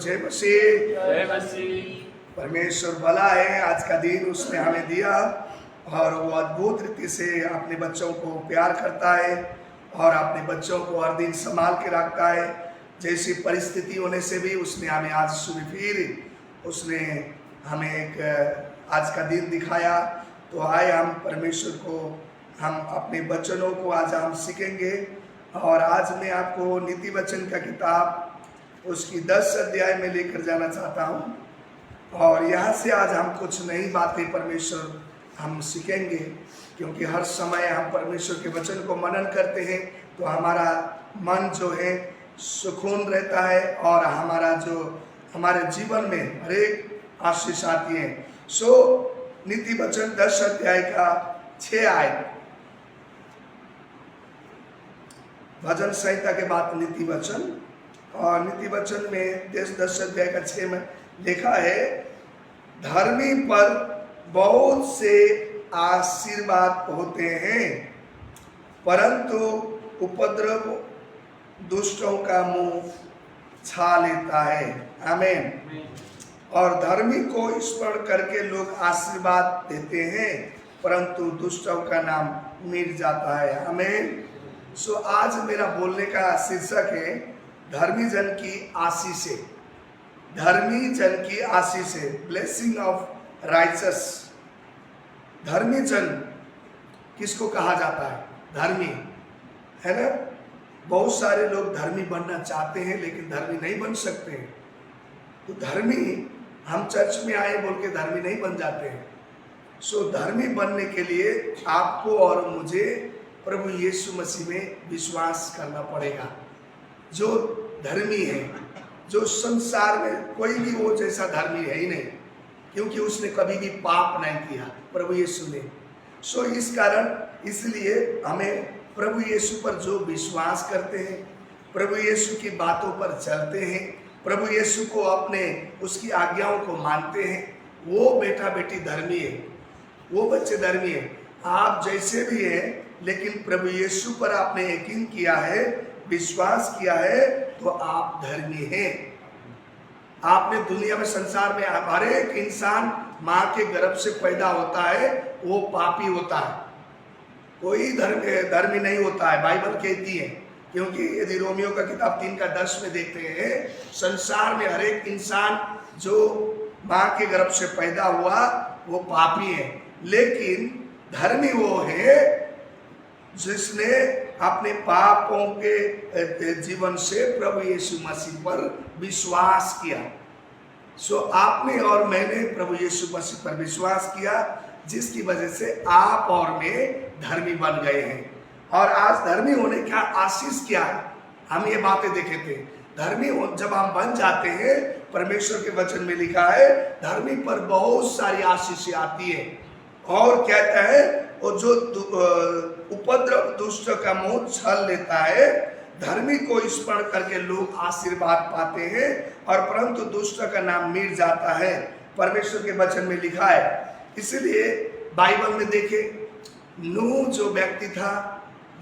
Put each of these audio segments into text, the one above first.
जय मसीह। जय मसीह। परमेश्वर भला है, आज का दिन उसने हमें दिया और वो अद्भुत रीति से अपने बच्चों को प्यार करता है और अपने बच्चों को हर दिन संभाल के रखता है। जैसी परिस्थिति होने से भी उसने हमें आज सुबह फिर उसने हमें एक आज का दिन दिखाया। तो आए हम परमेश्वर को, हम अपने वचनों को आज हम सीखेंगे। और आज मैं आपको नीति वचन का किताब उसकी 10 अध्याय में लेकर जाना चाहता हूँ और यहाँ से आज हम कुछ नई बातें परमेश्वर हम सीखेंगे, क्योंकि हर समय हम परमेश्वर के वचन को मनन करते हैं तो हमारा मन जो है सुकून रहता है और हमारे जीवन में हर एक आशीष आती है। नीति वचन 10 अध्याय का 6 आयत, भजन संहिता के बाद नीति वचन, और नीति वचन में 10 अध्याय का 6 में लिखा है, धर्मी पर बहुत से आशीर्वाद होते हैं परंतु उपद्रव दुष्टों का मुंह छा लेता है। आमीन। और धर्मी को स्मरण करके लोग आशीर्वाद देते हैं परंतु दुष्टों का नाम मिट जाता है। आमीन। आज मेरा बोलने का शीर्षक है धर्मी जन की आशीष। धर्मी जन की आशीष है, ब्लेसिंग ऑफ राइचस। धर्मी जन किसको कहा जाता है? धर्मी, है ना। बहुत सारे लोग धर्मी बनना चाहते हैं लेकिन धर्मी नहीं बन सकते हैं। तो धर्मी, हम चर्च में आए बोल के धर्मी नहीं बन जाते हैं। धर्मी बनने के लिए आपको और मुझे प्रभु यीशु मसीह में विश्वास करना पड़ेगा। जो धर्मी है, जो संसार में कोई भी वो जैसा धर्मी है ही नहीं, क्योंकि उसने कभी भी पाप नहीं किया प्रभु यीशु ने। इस कारण इसलिए हमें प्रभु यीशु पर जो विश्वास करते हैं, प्रभु यीशु की बातों पर चलते हैं, प्रभु यीशु को अपने उसकी आज्ञाओं को मानते हैं, वो बेटा बेटी धर्मी है, वो बच्चे धर्मी है। आप जैसे भी हैं लेकिन प्रभु यीशु पर आपने यकीन किया है, विश्वास किया है, तो आप धर्मी हैं। आपने दुनिया में, संसार में हर एक इंसान माँ के गर्भ से पैदा होता है वो पापी होता है, कोई धर्मी नहीं होता है, बाइबल कहती है। क्योंकि यदि रोमियो का किताब 3:10 में देखते हैं, संसार में हर एक इंसान जो माँ के गर्भ से पैदा हुआ वो पापी है, लेकिन धर्मी वो है जिसने अपने पापों के जीवन से प्रभु यीशु मसीह पर विश्वास किया। आपने और मैंने प्रभु यीशु मसीह पर विश्वास किया, जिसकी वजह से आप और मैं धर्मी बन गए हैं। और आज धर्मी होने का आशीष क्या है, हम ये बातें देखे थे। धर्मी जब हम बन जाते हैं, परमेश्वर के वचन में लिखा है धर्मी पर बहुत सारी आशीष आती है। और कहता है वो जो उपद्रव दुष्ट का मुंह छल लेता है, धर्मी को स्मरण करके लोग आशीर्वाद पाते हैं और परंतु दुष्ट का नाम मिट जाता है, परमेश्वर के वचन में लिखा है। इसलिए बाइबल में देखे, नूह जो व्यक्ति था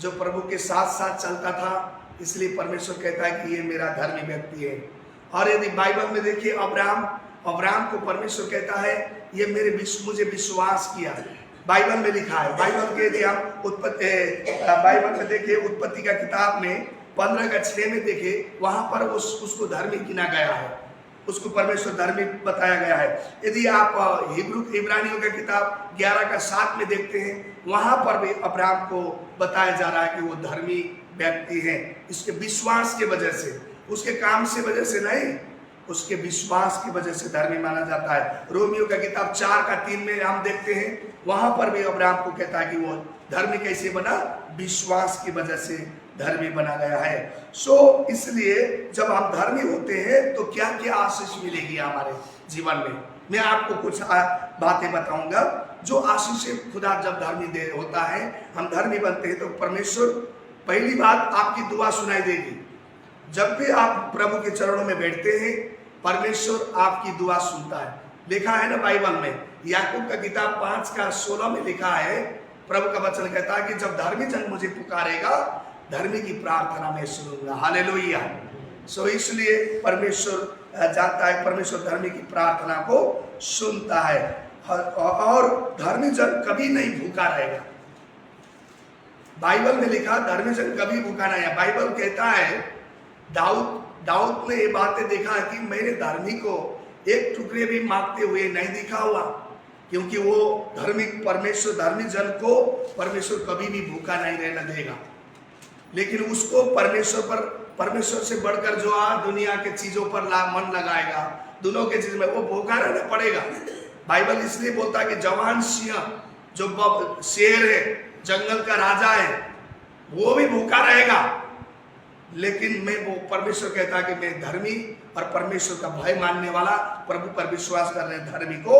जो प्रभु के साथ साथ चलता था, इसलिए परमेश्वर कहता है कि ये मेरा धर्मी व्यक्ति है। और यदि बाइबल में देखिए अब्राहम को परमेश्वर कहता है ये मुझे विश्वास किया, बाइबल में लिखा है। बाइबल के यदि हम बाइबल में देखिए उत्पत्ति का किताब में 15:6 में देखे, वहां पर उसको धर्मी गिना गया है, उसको परमेश्वर धर्मी बताया गया है। यदि आप इब्रानियों का किताब 11:7 में देखते हैं, वहां पर भी अब्राहम को बताया जा रहा है कि वो धर्मी व्यक्ति है, इसके विश्वास के वजह से, उसके काम से वजह से नहीं, उसके विश्वास की वजह से धर्मी माना जाता है। रोमियो का किताब 4:3 में हम देखते हैं, वहां पर भी अब्राहम को कहता है कि वो धर्मी कैसे बना, विश्वास की वजह से धर्मी बना गया है। इसलिए जब हम धर्मी होते हैं तो क्या क्या आशीष मिलेगी हमारे जीवन में। मैं आपको कुछ बातें बताऊंगा जो आशीष खुदा जब धर्मी होता है, हम धर्मी बनते हैं तो परमेश्वर पहली बात आपकी दुआ सुनाई देगी। जब भी आप प्रभु के चरणों में बैठते हैं, परमेश्वर आपकी दुआ सुनता है। लिखा है ना बाइबल में, याकूब का किताब 5:16 में लिखा है, प्रभु का वचन कहता है कि जब धर्मी जन मुझे पुकारेगा, धर्मी की प्रार्थना में सुनूंगा। हालेलुया। इसलिए परमेश्वर जानता है, परमेश्वर धर्मी की प्रार्थना को सुनता है। और धर्मी जन कभी नहीं भूखा रहेगा। बाइबल में लिखा धर्मी जन कभी भूखा नहीं है। बाइबल कहता है दाऊद ने ये बातें देखा कि मेरे धर्मी को एक टुकड़े भी मांगते हुए नहीं दिखा हुआ, क्योंकि वो परमेश्वर धर्मी जन को परमेश्वर कभी भी भूखा नहीं रहने देगा। लेकिन उसको परमेश्वर से बढ़कर जो दुनिया के चीजों पर मन लगाएगा, दोनों के चीज में वो भूखा रहना पड़ेगा। बाइबल इसलिए बोलता है कि जवान सिंह जो शेर है, जंगल का राजा है, वो भी भूखा रहेगा। लेकिन वो परमेश्वर कहता है कि मैं धर्मी और परमेश्वर का भय मानने वाला, प्रभु पर विश्वास करने धर्मी को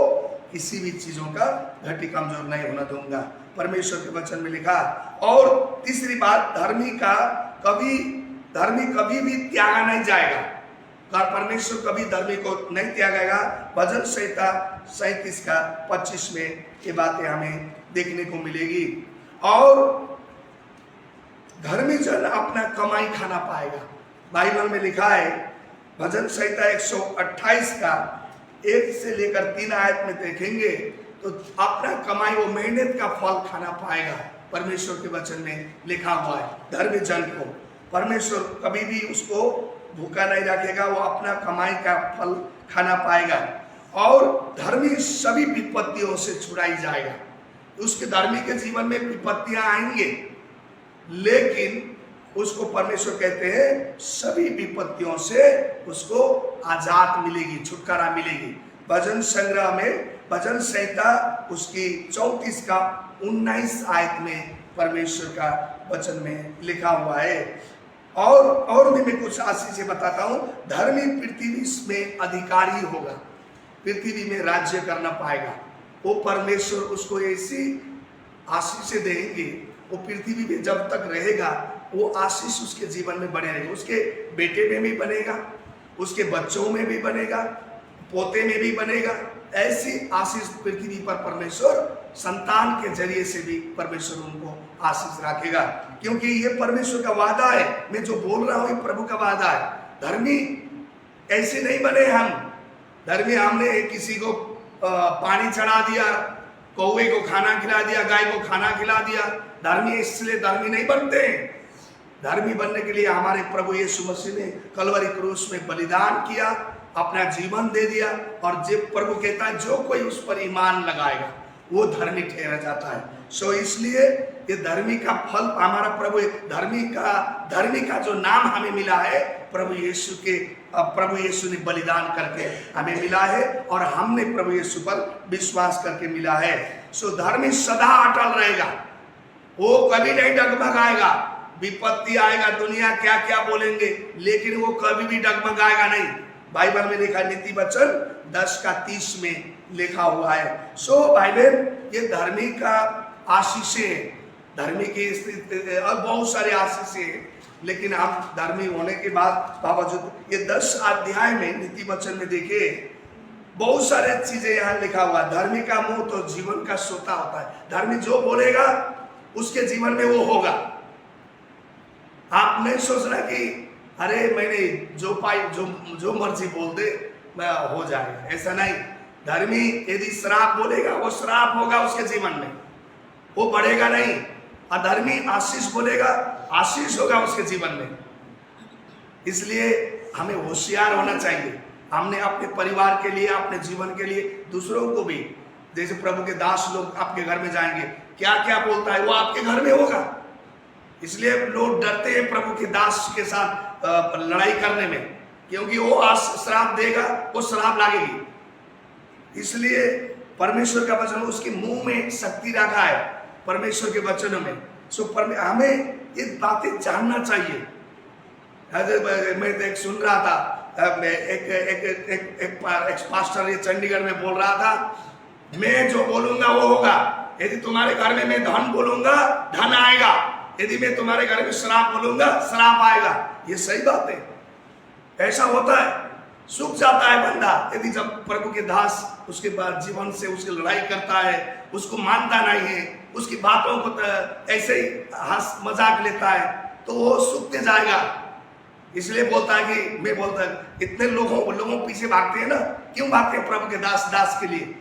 किसी भी चीजों का घटी कमजोर नहीं होना दूंगा, परमेश्वर के वचन में लिखा। और तीसरी बात, धर्मी कभी भी त्यागा नहीं जाएगा, और परमेश्वर कभी धर्मी को नहीं त्यागेगा। भजन संहिता 37:25 में ये बातें हमें देखने को मिलेगी। और धर्मी जन अपना कमाई खाना पाएगा। बाइबल में लिखा है, भजन संहिता 128 का 1 से लेकर 3 आयत में देखेंगे तो अपना कमाई, वो मेहनत का फल खाना पाएगा। परमेश्वर के वचन में लिखा हुआ है, धर्मी जन को परमेश्वर कभी भी उसको भूखा नहीं रखेगा, वो अपना कमाई का फल खाना पाएगा। और धर्मी सभी विपत्तियों से छुड़ाई जाएगा। उसके धर्मी के जीवन में विपत्तियां आएंगे, लेकिन उसको परमेश्वर कहते हैं सभी विपत्तियों से उसको आजाद मिलेगी, छुटकारा मिलेगी। भजन संग्रह में भजन संहिता उसकी 34:19 आयत में परमेश्वर का वचन में लिखा हुआ है। और भी मैं कुछ आशीष बताता हूं। धर्मी पृथ्वी में अधिकारी होगा, पृथ्वी में राज्य करना पाएगा। वो परमेश्वर उसको ऐसी आशीष देंगे, वो पृथ्वी में जब तक रहेगा वो आशीष उसके जीवन में बने रहेगा। उसके बेटे में भी बनेगा, उसके बच्चों में भी बनेगा, पोते में भी बनेगा। ऐसी आशीष पृथ्वी पर परमेश्वर संतान के जरिए से भी परमेश्वर उनको आशीष रखेगा, क्योंकि ये परमेश्वर का वादा है। मैं जो बोल रहा हूं ये प्रभु का वादा है। धर्मी ऐसे नहीं बने हम। धर्मी हमने किसी को पानी चढ़ा दिया, कौवे को खाना खिला दिया, गाय को खाना खिला दिया। धर्मी इसलिए धर्मी नहीं बनते। धर्मी बनने के लिए हमारे प्रभु यीशु मसीह ने कलवरी क्रूस में बलिदान किया, अपना जीवन दे दिया। और जब प्रभु कहता है जो कोई उस पर ईमान लगाएगा वो धर्मी ठहरा जाता है। सो इसलिए ये धर्मी का फल हमारा प्रभु, धर्मी का जो नाम हमें मिला है प्रभु यीशु ने बलिदान करके हमें मिला है, और हमने प्रभु यीशु पर विश्वास करके मिला है। सो धर्मी सदा अटल रहेगा, वो कभी नहीं डगमगाएगा। विपत्ति आएगा, दुनिया क्या क्या बोलेंगे, लेकिन वो कभी भी डगमगाएगा नहीं। बाइबल में लिखा, नीति वचन 10:30 में लिखा हुआ है। सो भाई बहन, ये धर्मी का आशीषें, धर्मी की स्थिति और बहुत सारे आशीषें, लेकिन आप धर्मी होने के बाद बावजूद ये 10 अध्याय में नीति वचन में देखिए बहुत सारे चीजें यहाँ लिखा हुआ है। धर्मी का मुंह तो जीवन का सोता होता है। धर्मी जो बोलेगा उसके जीवन में वो होगा। आप नहीं सोचना कि अरे मैंने जो मर्जी बोल दे मैं हो जाएगा, ऐसा नहीं। धर्मी यदि श्राप बोलेगा वो श्राप होगा उसके जीवन में, वो बढ़ेगा नहीं। अधर्मी आशीष बोलेगा, आशीष होगा उसके जीवन में। इसलिए हमें होशियार होना चाहिए। हमने अपने परिवार के लिए, अपने जीवन के लिए, दूसरों को भी, जैसे प्रभु के दास लोग आपके घर में जाएंगे, क्या क्या बोलता है वो आपके घर में होगा। इसलिए लोग डरते हैं प्रभु के दास के साथ लड़ाई करने में, क्योंकि वो श्राप देगा, वो श्राप लागेगी। इसलिए परमेश्वर का वचन, उसके मुंह में शक्ति रखा है परमेश्वर के वचनों में। सो हमें ये बातें जानना चाहिए। मैं एक सुन रहा था, एक पास्टर ये चंडीगढ़ में बोल रहा था, मैं जो बोलूंगा वो होगा। यदि तुम्हारे घर में मैं धन बोलूंगा धन आएगा, यदि मैं तुम्हारे घर में श्राप बोलूंगा श्राप आएगा। ये सही बात है, ऐसा होता है। सूख जाता है बंदा यदि जब प्रभु के दास उसके बाद जीवन से उसकी लड़ाई करता है, उसको मानता नहीं है, उसकी बातों को ऐसे ही हंस मजाक लेता है, तो वो सूखते जाएगा। इसलिए बोलता है कि मैं बोलता इतने लोगों पीछे भागते हैं ना, क्यों भागते हैं? प्रभु के दास के लिए,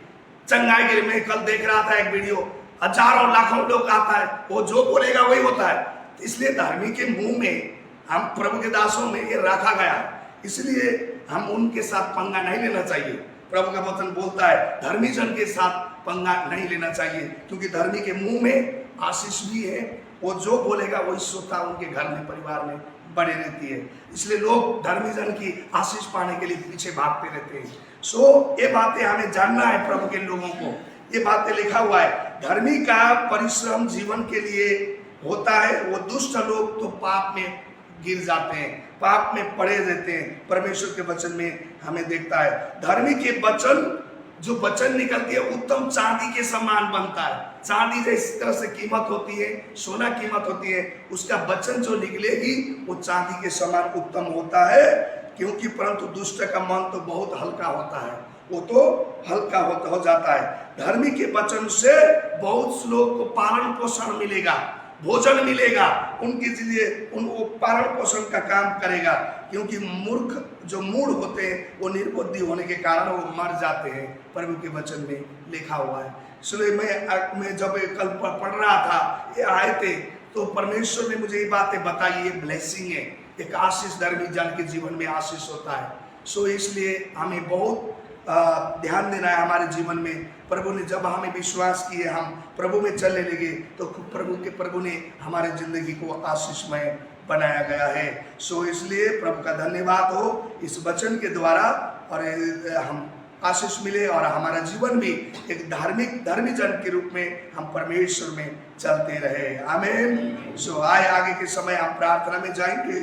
चंगाई के लिए। मैं कल देख रहा था एक वीडियो, हजारों लाखों लोग आता है, वो जो बोलेगा वही होता है। इसलिए धार्मिक के मुंह में, हम प्रभु के दासों में ये रखा गया है, इसलिए हम उनके साथ पंगा नहीं लेना चाहिए। प्रभु का वचन बोलता है धर्मी जन के साथ पंगा नहीं लेना चाहिए, क्योंकि धर्मी के मुंह में आशीष भी है, वो जो बोलेगा वही सोता उनके घर में, परिवार में बने रहती है। इसलिए लोग धर्मी जन की आशीष पाने के लिए पीछे भागते रहते हैं। सो ये बातें हमें जानना है प्रभु के लोगों को। ये बातें लिखा हुआ है, धर्मी का परिश्रम जीवन के लिए होता है, वो दुष्ट लोग तो पाप में गिर जाते हैं, पाप में पड़े रहते हैं। परमेश्वर के वचन में हमें देखता है धर्मी के वचन, जो वचन निकलती है उत्तम चांदी के समान बनता है। चांदी जिस तरह से कीमत होती है, सोना कीमत होती है, उसका वचन जो निकलेगी वो चांदी के समान उत्तम होता है। क्योंकि परंतु दुष्ट का मन तो बहुत हल्का होता है, वो तो हल्का हो जाता है। धर्मी के वचन से बहुत लोग को पालन पोषण मिलेगा, भोजन मिलेगा, उनके लिए वो पालन पोषण का काम करेगा। क्योंकि मूर्ख जो मूढ़ होते हैं वो निर्बुद्धि होने के कारण वो मर जाते हैं, प्रभु के वचन में लिखा हुआ है। इसलिए मैं जब कल पढ़ रहा था, ये आए थे, तो परमेश्वर ने मुझे ये बातें बताई, ये ब्लेसिंग है, एक आशीष धर्मी जन के जीवन में आशीष होता है। सो इसलिए हमें बहुत ध्यान देना है हमारे जीवन में। प्रभु ने जब हमें विश्वास किए, हम प्रभु में चलने लगे, तो प्रभु ने हमारे जिंदगी को आशीषमय बनाया गया है। सो इसलिए प्रभु का धन्यवाद हो इस वचन के द्वारा, और हम आशीष मिले और हमारा जीवन भी एक धर्मी जन के रूप में हम परमेश्वर में चलते रहे। आमीन। सो आगे के समय हम प्रार्थना में जाएंगे।